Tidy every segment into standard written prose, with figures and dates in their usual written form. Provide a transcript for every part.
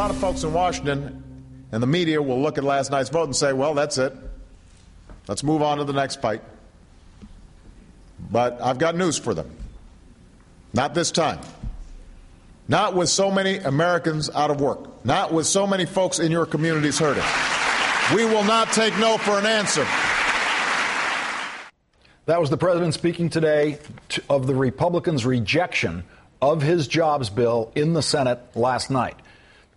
lot of folks in Washington and the media will look at last night's vote and say, well, that's it. Let's move on to the next fight. But I've got news for them. Not this time. Not with so many Americans out of work. Not with so many folks in your communities hurting. We will not take no for an answer. That was the president speaking today of the Republicans' rejection of his jobs bill in the Senate last night.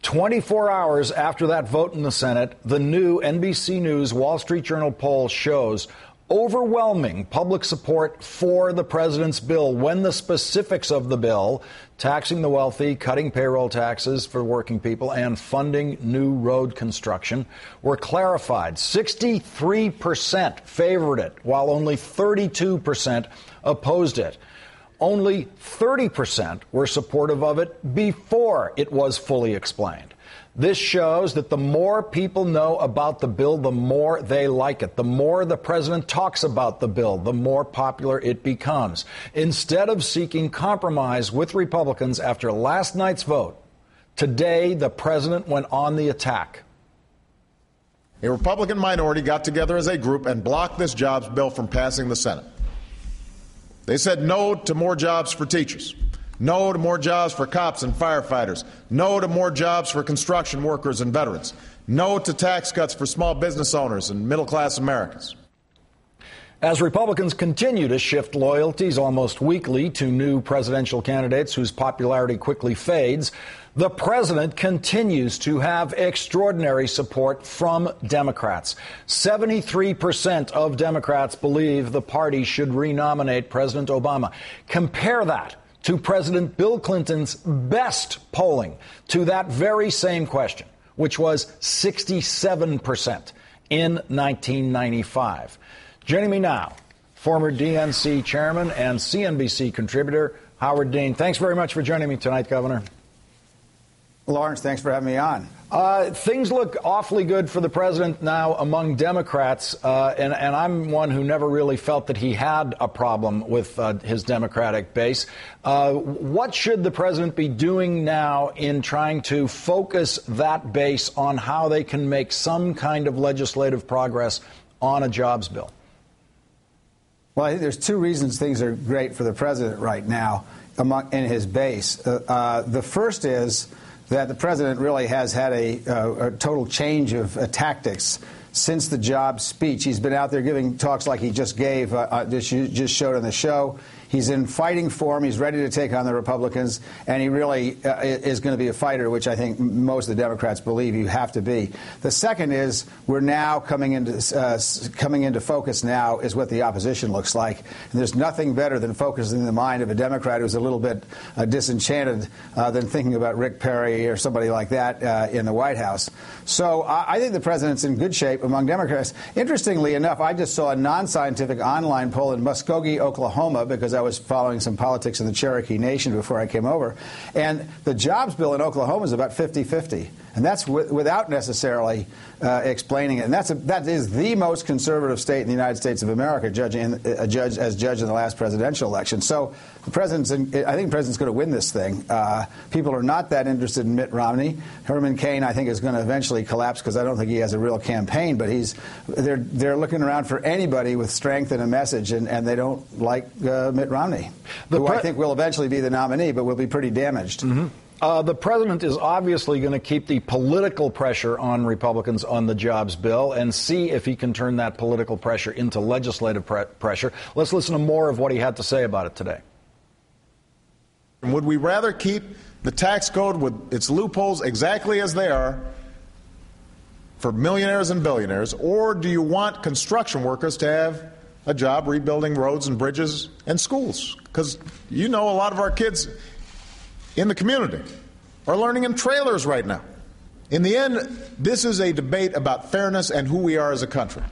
24 hours after that vote in the Senate, the new NBC News Wall Street Journal poll shows overwhelming public support for the president's bill when the specifics of the bill, taxing the wealthy, cutting payroll taxes for working people, and funding new road construction, were clarified. 63% favored it, while only 32% opposed it. Only 30% were supportive of it before it was fully explained. This shows that the more people know about the bill, the more they like it. The more the president talks about the bill, the more popular it becomes. Instead of seeking compromise with Republicans after last night's vote, today the president went on the attack. A Republican minority got together as a group and blocked this jobs bill from passing the Senate. They said no to more jobs for teachers. No to more jobs for cops and firefighters. No to more jobs for construction workers and veterans. No to tax cuts for small business owners and middle-class Americans. As Republicans continue to shift loyalties almost weekly to new presidential candidates whose popularity quickly fades, the president continues to have extraordinary support from Democrats. 73% of Democrats believe the party should renominate President Obama. Compare that to President Bill Clinton's best polling to that very same question, which was 67% in 1995. Joining me now, former DNC chairman and CNBC contributor Howard Dean. Thanks very much for joining me tonight, Governor. Lawrence, thanks for having me on. Things look awfully good for the president now among Democrats, and I'm one who never really felt that he had a problem with his Democratic base. What should the president be doing now in trying to focus that base on how they can make some kind of legislative progress on a jobs bill? Well, I think there's two reasons things are great for the president right now in his base. The first is that the president really has had a total change of tactics since the jobs speech. He's been out there giving talks like he just gave, just showed on the show. He's in fighting form. He's ready to take on the Republicans, and he really is going to be a fighter, which I think most of the Democrats believe you have to be. The second is we're now coming into focus now is what the opposition looks like. And there's nothing better than focusing the mind of a Democrat who's a little bit disenchanted than thinking about Rick Perry or somebody like that in the White House. So I think the president's in good shape among Democrats. Interestingly enough, I just saw a non-scientific online poll in Muskogee, Oklahoma, because I was following some politics in the Cherokee Nation before I came over. And the jobs bill in Oklahoma is about 50-50. And that's without necessarily explaining it. And that is the most conservative state in the United States of America, as judged in the last presidential election. So I think the president's going to win this thing. People are not that interested in Mitt Romney. Herman Cain, I think, is going to eventually collapse because I don't think he has a real campaign. But they're looking around for anybody with strength and a message, and they don't like Mitt Romney, who I think will eventually be the nominee, but will be pretty damaged. Mm-hmm. The president is obviously going to keep the political pressure on Republicans on the jobs bill and see if he can turn that political pressure into legislative pressure. Let's listen to more of what he had to say about it today. Would we rather keep the tax code with its loopholes exactly as they are for millionaires and billionaires, or do you want construction workers to have a job rebuilding roads and bridges and schools? Because a lot of our kids in the community are learning in trailers right now. In the end, this is a debate about fairness and who we are as a country.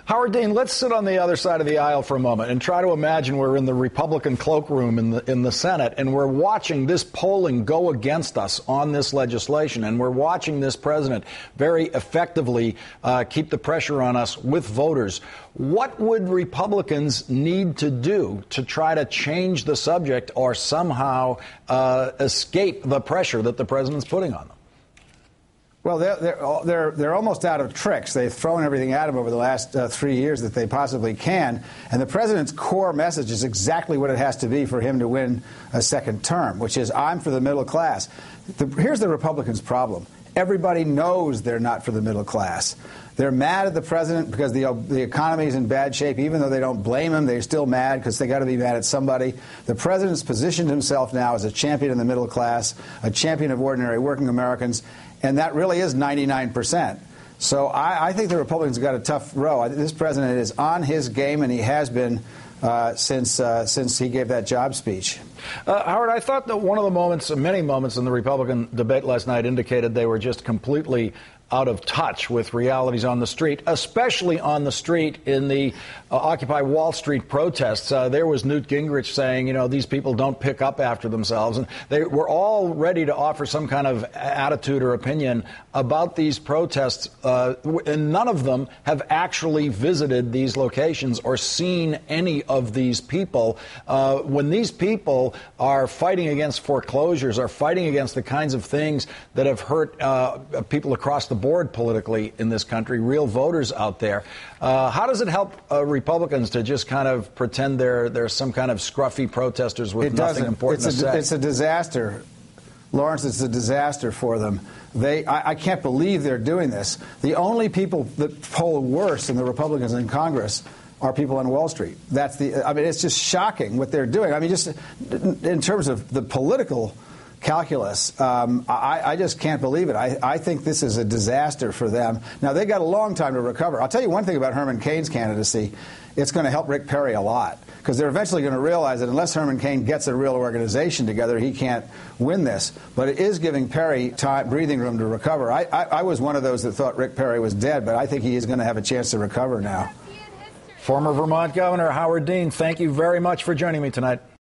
Howard Dean, let's sit on the other side of the aisle for a moment and try to imagine we're in the Republican cloakroom in the Senate, and we're watching this polling go against us on this legislation, and we're watching this president very effectively keep the pressure on us with voters. What would Republicans need to do to try to change the subject or somehow escape the pressure that the president's putting on them? Well, they're almost out of tricks. They've thrown everything at him over the last 3 years that they possibly can. And the president's core message is exactly what it has to be for him to win a second term, which is, I'm for the middle class. Here's the Republicans' problem. Everybody knows they're not for the middle class. They're mad at the president because the economy is in bad shape. Even though they don't blame him, they're still mad because they got to be mad at somebody. The president's positioned himself now as a champion of the middle class, a champion of ordinary working Americans, and that really is 99%. So I think the Republicans have got a tough row. This president is on his game, and he has been since he gave that job speech. Howard, I thought that one of the moments, many moments in the Republican debate last night indicated they were just completely out of touch with realities on the street, especially on the street in the Occupy Wall Street protests. There was Newt Gingrich saying, these people don't pick up after themselves. And they were all ready to offer some kind of attitude or opinion about these protests. And none of them have actually visited these locations or seen any of these people. When these people are fighting against foreclosures, are fighting against the kinds of things that have hurt people across the board politically in this country, real voters out there. How does it help Republicans to just kind of pretend they're some kind of scruffy protesters with nothing important to say? It's a disaster. Lawrence, it's a disaster for them. I can't believe they're doing this. The only people that poll worse than the Republicans in Congress are people on Wall Street. It's just shocking what they're doing. I mean, just in terms of the political calculus, I just can't believe it. I think this is a disaster for them. Now, they got a long time to recover. I'll tell you one thing about Herman Cain's candidacy. It's going to help Rick Perry a lot, because they're eventually going to realize that unless Herman Cain gets a real organization together, he can't win this. But it is giving Perry breathing room to recover. I was one of those that thought Rick Perry was dead, but I think he is going to have a chance to recover now. Former Vermont Governor Howard Dean, thank you very much for joining me tonight.